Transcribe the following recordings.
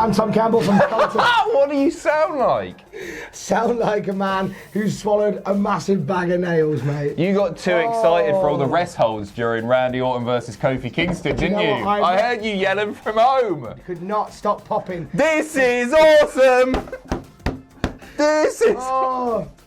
I'm Tom Campbell from Cultaholic. What do you sound like? Sound like a man who's swallowed a massive bag of nails, mate. You got too excited for all the rest holds during Randy Orton versus Kofi Kingston, didn't you? I heard you yelling from home. Could not stop popping. This is awesome. This is.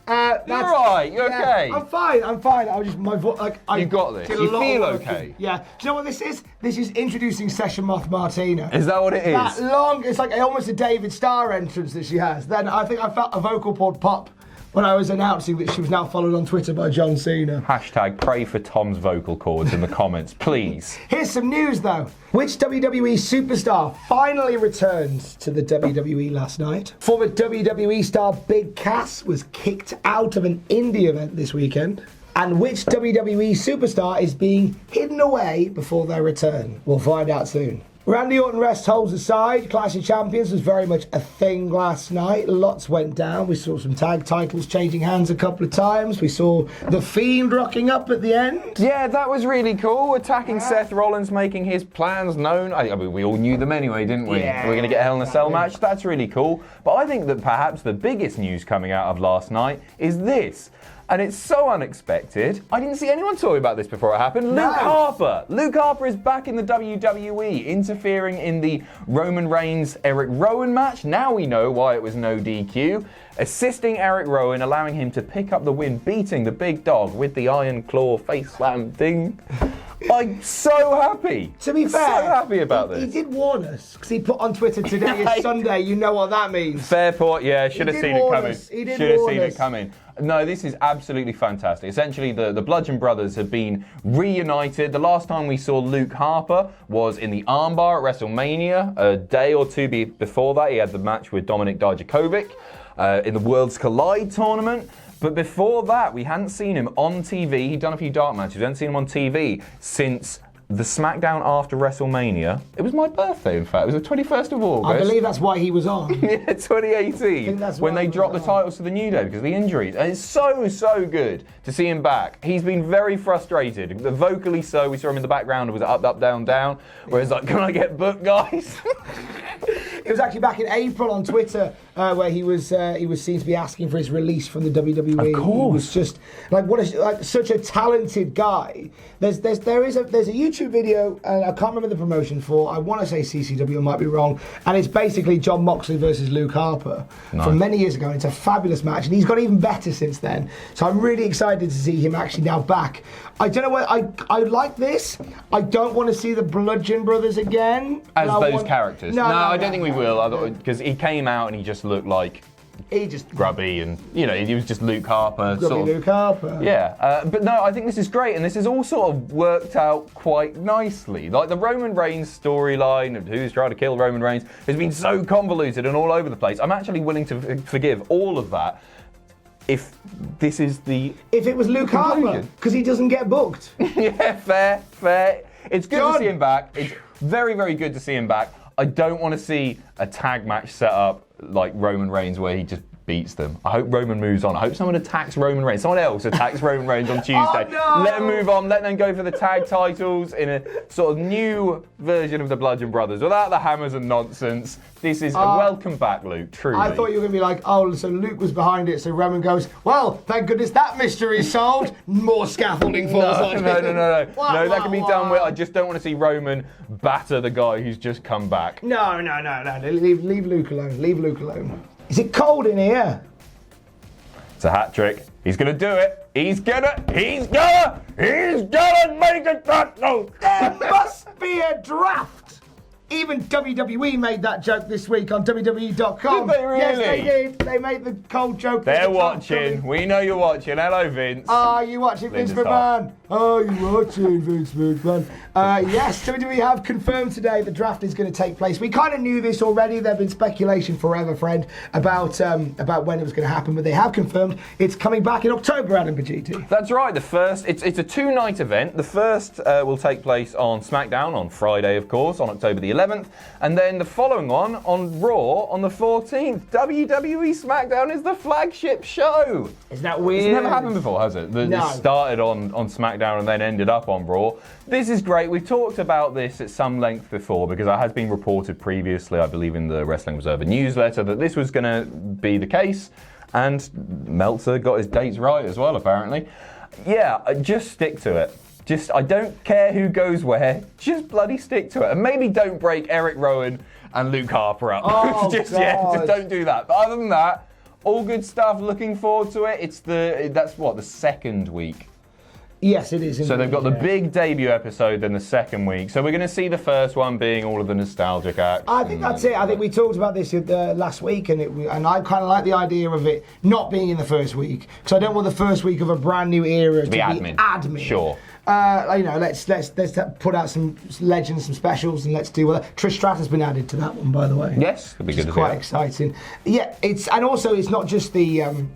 That's, you're right. You're okay. I'm fine. I was just my voice. You got this. You feel okay. Yeah. Do you know what this is? This is introducing Session Moth Martina. Is that what it is? That long. It's like almost a David Starr entrance that she has. Then I think I felt a vocal cord pop when I was announcing that she was now followed on Twitter by John Cena. Hashtag pray for Tom's vocal cords in the comments, please. Here's some news though. Which WWE superstar finally returned to the WWE last night? Former WWE star Big Cass was kicked out of an indie event this weekend. And which WWE superstar is being hidden away before their return? We'll find out soon. Randy Orton rest holds aside, Clash of Champions was very much a thing last night. Lots went down. We saw some tag titles changing hands a couple of times. We saw The Fiend rocking up at the end. Yeah, that was really cool. Attacking Seth Rollins, making his plans known. I mean, we all knew them anyway, didn't we? Yeah, we're going to get a Hell in a Cell match. That's really cool. But I think that perhaps the biggest news coming out of last night is this. And it's so unexpected. I didn't see anyone talking about this before it happened. No. Luke Harper. Luke Harper is back in the WWE, interfering in the Roman Reigns Eric Rowan match. Now we know why it was no DQ. Assisting Eric Rowan, allowing him to pick up the win, beating the big dog with the Iron Claw face slam thing. I'm so happy. To be fair, so happy about this. He did warn us because he put on Twitter today is Sunday. You know what that means. Fair point. Yeah, should have seen it coming. He did should have warn seen us. it coming. No, this is absolutely fantastic. Essentially, the Bludgeon Brothers have been reunited. The last time we saw Luke Harper was in the armbar at WrestleMania. A day or two before that, he had the match with Dominik Dijakovic in the Worlds Collide tournament. But before that, we hadn't seen him on TV. He'd done a few dark matches. We hadn't seen him on TV since the SmackDown after WrestleMania. It was my birthday, in fact. It was the 21st of August. I believe that's why he was on. Yeah, 2018. When they dropped the titles to the New Day because of the injuries. And it's so good to see him back. He's been very frustrated. Vocally so. We saw him in the background. It was up, up, down, down. Where it's like, can I get booked, guys? It was actually back in April on Twitter where he was seen to be asking for his release from the WWE. Of course. He was just like such a talented guy. There's a YouTube video, and I can't remember the promotion for. I want to say CCW, I might be wrong, and it's basically Jon Moxley versus Luke Harper from many years ago. And it's a fabulous match, and he's got even better since then. So I'm really excited to see him actually now back. I don't know what I like this. I don't want to see the Bludgeon Brothers again As those characters. No, I don't think we will. Because he came out and he just looked like grubby, and he was just Luke Harper. Luke Harper. Yeah, but no, I think this is great, and this is all sort of worked out quite nicely. Like the Roman Reigns storyline of who's trying to kill Roman Reigns has been so convoluted and all over the place. I'm actually willing to forgive all of that if this is if it was Luke Harper, because he doesn't get booked. Yeah, fair. It's good to see him back. It's very, very good to see him back. I don't want to see a tag match set up like Roman Reigns where he just beats them. I hope Roman moves on. I hope someone attacks Roman Reigns. Someone else attacks Roman Reigns on Tuesday. Oh, no! Let them move on. Let them go for the tag titles in a sort of new version of the Bludgeon Brothers without the hammers and nonsense. This is a welcome back, Luke, truly. I thought you were going to be like, so Luke was behind it, so Roman goes, well, thank goodness that mystery is solved. More scaffolding falls on him. No. No, that can be done with. I just don't want to see Roman batter the guy who's just come back. No. Leave Luke alone. Leave Luke alone. Is it cold in here? It's a hat trick. He's going to do it. He's gonna make it happen. There must be a draft. Even WWE made that joke this week on WWE.com. Did they really? Yes, they did. They made the cold joke. They're watching. We know you're watching. Hello, Vince. Are you watching Vince McMahon? Are you watching Vince McMahon? Yes, WWE have confirmed today the draft is going to take place. We kind of knew this already. There'd been speculation forever, friend, about when it was going to happen, but they have confirmed it's coming back in October, Adam Pacitti. That's right. The first, it's a 2-night event. The first will take place on SmackDown on Friday, of course, on October the 11th. 11th. And then the following one on Raw on the 14th. WWE SmackDown is the flagship show. Isn't that weird? It's never happened before, has it? No. It started on SmackDown and then ended up on Raw. This is great. We've talked about this at some length before because it has been reported previously, I believe in the Wrestling Observer newsletter, that this was going to be the case. And Meltzer got his dates right as well, apparently. Yeah, just stick to it. I don't care who goes where, just bloody stick to it. And maybe don't break Eric Rowan and Luke Harper up. Oh, just don't do that. But other than that, all good stuff, looking forward to it. That's the second week. Yes, it is. So they've got the big debut episode, then the second week. So we're going to see the first one being all of the nostalgic acts. I think that's it. I think we talked about this last week, and I kind of like the idea of it not being in the first week, because I don't want the first week of a brand new era to be admin. Sure. Let's put out some legends, some specials, and let's do that. Trish Stratus's been added to that one, by the way. Yes, it'll be good to see. Quite exciting. Yeah, it's not just the.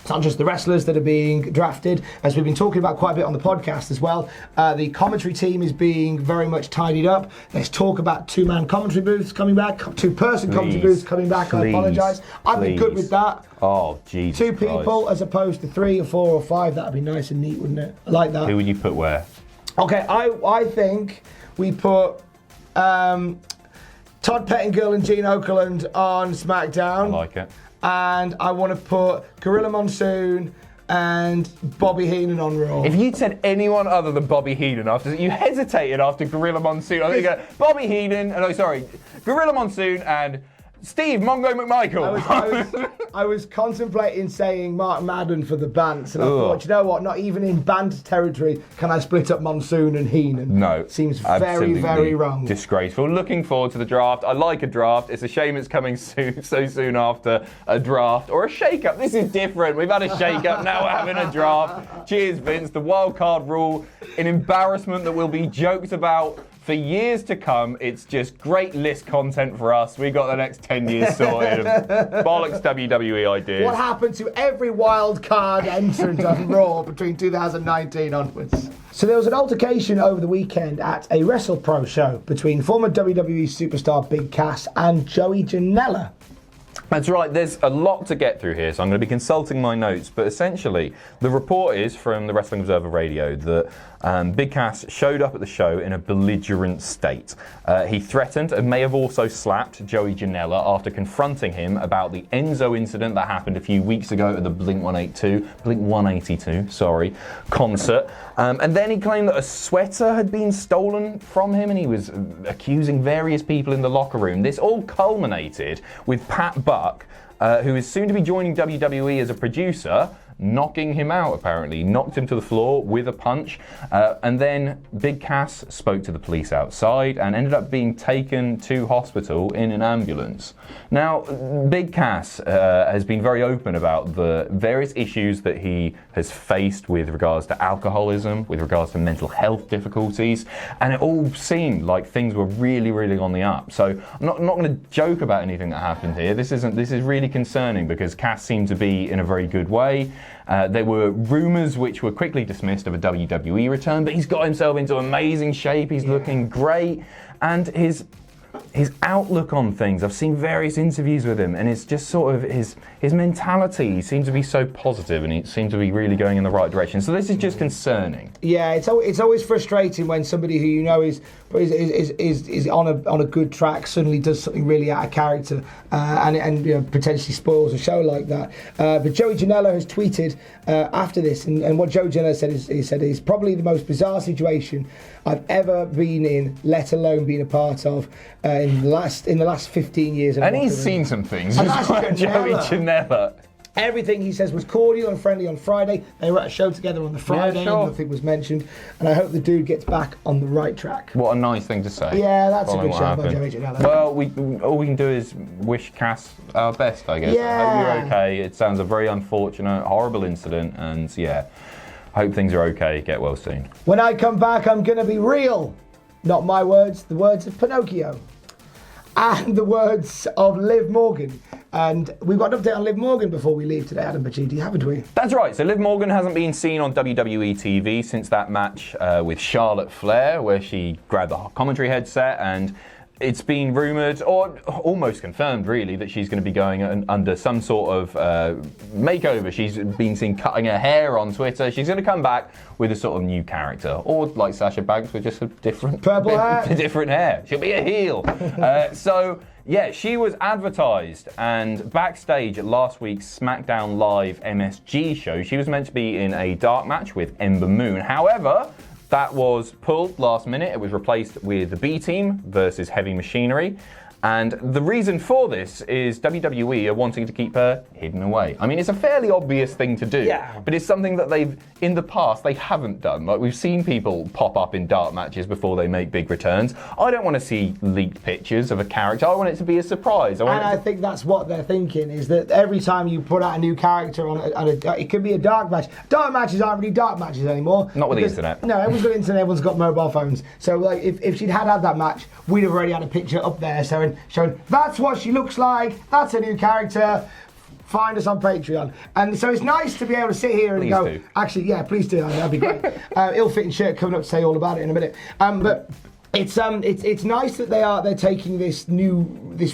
It's not just the wrestlers that are being drafted, as we've been talking about quite a bit on the podcast as well. The commentary team is being very much tidied up. There's talk about two-man commentary booths coming back, two-person commentary booths coming back. I apologise. I'd be good with that. Oh, Jesus Two people as opposed to 3 or 4 or 5. That'd be nice and neat, wouldn't it? I like that. Who would you put where? Okay, I think we put Todd Pettingill and Gene Okerlund on SmackDown. I like it. And I want to put Gorilla Monsoon and Bobby Heenan on Raw. If you'd said anyone other than Bobby Heenan you hesitated after Gorilla Monsoon. I think you go, Bobby Heenan, Gorilla Monsoon and Steve Mongo McMichael. I was contemplating saying Mark Madden for the Bants, and I thought, you know what? Not even in Bant territory can I split up Monsoon and Heenan. No, seems very, very wrong. Disgraceful. Looking forward to the draft. I like a draft. It's a shame it's coming so soon after a draft or a shake-up. This is different. We've had a shake-up. Now we're having a draft. Cheers, Vince. The wild card rule, an embarrassment that will be joked about for years to come. It's just great list content for us. We got the next 10 years sorted. Bollocks WWE ideas. What happened to every wild card entrant on Raw between 2019 onwards? So there was an altercation over the weekend at a WrestlePro show between former WWE superstar Big Cass and Joey Janela. That's right, there's a lot to get through here, so I'm going to be consulting my notes, but essentially the report is from the Wrestling Observer Radio that Big Cass showed up at the show in a belligerent state. He threatened and may have also slapped Joey Janela after confronting him about the Enzo incident that happened a few weeks ago at the Blink 182 concert. And then he claimed that a sweater had been stolen from him, and he was accusing various people in the locker room. This all culminated with Pat Buck, who is soon to be joining WWE as a producer, knocking him out, apparently. Knocked him to the floor with a punch. And then Big Cass spoke to the police outside and ended up being taken to hospital in an ambulance. Now, Big Cass has been very open about the various issues that he has faced with regards to alcoholism, with regards to mental health difficulties, and it all seemed like things were really, really on the up. So I'm not going to joke about anything that happened here. This is really concerning because Cass seemed to be in a very good way. There were rumours which were quickly dismissed of a WWE return, but he's got himself into amazing shape. He's looking great, and his outlook on things. I've seen various interviews with him, and it's just sort of his mentality. He seems to be so positive, and he seems to be really going in the right direction. So this is just concerning. Yeah, it's always frustrating when somebody who you know is on a good track suddenly does something really out of character and you know, potentially spoils a show like that. But Joey Janela has tweeted after this, and what Joey Janela said is, he said, it's probably the most bizarre situation I've ever been in, let alone been a part of in the last 15 years. And he's seen some things. Joey Janela. Everything, he says, was cordial and friendly on Friday. They were at a show together on the Friday, and nothing was mentioned. And I hope the dude gets back on the right track. What a nice thing to say. Yeah, that's a good show by Joey Janela. Well, all we can do is wish Cass our best, I guess. Yeah. I hope you're okay. It sounds a very unfortunate, horrible incident, and yeah, hope things are okay. Get well soon. When I come back, I'm going to be real. Not my words, the words of Pinocchio. And the words of Liv Morgan. And we've got an update on Liv Morgan before we leave today, Adam Pacitti, haven't we? That's right. So Liv Morgan hasn't been seen on WWE TV since that match with Charlotte Flair, where she grabbed the commentary headset and it's been rumoured, or almost confirmed really, that she's going to be going under some sort of makeover. She's been seen cutting her hair on Twitter. She's going to come back with a sort of new character, or like Sasha Banks with just a different purple hair. Different hair. She'll be a heel. So yeah, she was advertised, and backstage at last week's SmackDown Live MSG show, she was meant to be in a dark match with Ember Moon. However, that was pulled last minute. It was replaced with the B Team versus Heavy Machinery. And the reason for this is WWE are wanting to keep her hidden away. I mean, it's a fairly obvious thing to do, but it's something that in the past, they haven't done. Like, we've seen people pop up in dark matches before they make big returns. I don't want to see leaked pictures of a character. I want it to be a surprise. I think that's what they're thinking, is that every time you put out a new character it could be a dark match. Dark matches aren't really dark matches anymore. Not with the internet. No, everyone's got internet, everyone's got mobile phones. So like, if she'd had that match, we'd have already had a picture up there showing that's what she looks like, that's a new character. Find us on Patreon. And so it's nice to be able to sit here and actually, yeah, please do. That'd be great. Ill-fitting shirt coming up to say all about it in a minute. But it's nice that they're taking this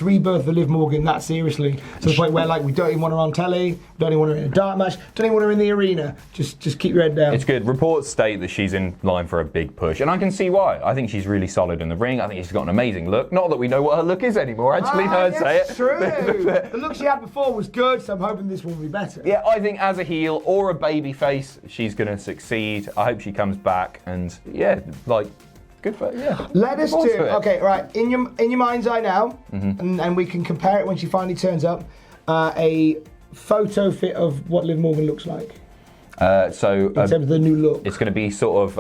rebirth of Liv Morgan that seriously, to the point where, like, we don't even want her on telly, don't even want her in a dark match, don't even want her in the arena. Just keep your head down. It's good. Reports state that she's in line for a big push, and I can see why. I think she's really solid in the ring. I think she's got an amazing look. Not that we know what her look is anymore. Actually, I'd say it. True. The look she had before was good, so I'm hoping this one will be better. Yeah, I think as a heel or a baby face, she's going to succeed. I hope she comes back, and yeah, like. Good for Let us do. Okay, right. In your mind's eye now, and we can compare it when she finally turns up. A photo fit of what Liv Morgan looks like. In terms of the new look, it's going to be sort of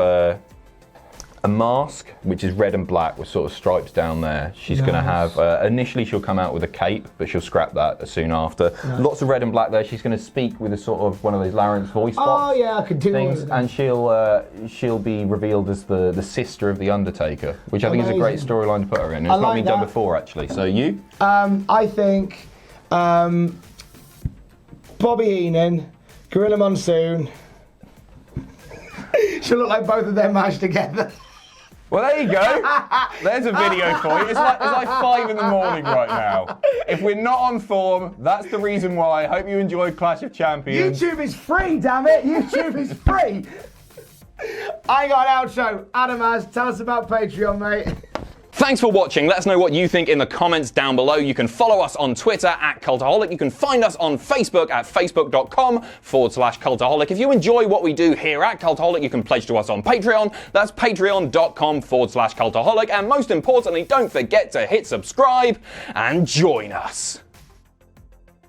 a mask, which is red and black with sort of stripes down there. She's going to have, initially she'll come out with a cape, but she'll scrap that soon after. Lots of red and black there. She's going to speak with a sort of one of those Larynx voice box I could do things, and she'll be revealed as the sister of the Undertaker, which I think is a great storyline to put her in. It's not been done before, actually. So you? I think Bobby Heenan, Gorilla Monsoon. She'll look like both of them mashed together. Well, there you go. There's a video for you. It's like 5 in the morning right now. If we're not on form, that's the reason why. I hope you enjoyed Clash of Champions. YouTube is free, damn it. YouTube is free. I got an outro. Adam, tell us about Patreon, mate. Thanks for watching. Let us know what you think in the comments down below. You can follow us on Twitter at Cultaholic. You can find us on Facebook at facebook.com/Cultaholic. If you enjoy what we do here at Cultaholic, you can pledge to us on Patreon. That's patreon.com/Cultaholic. And most importantly, don't forget to hit subscribe and join us.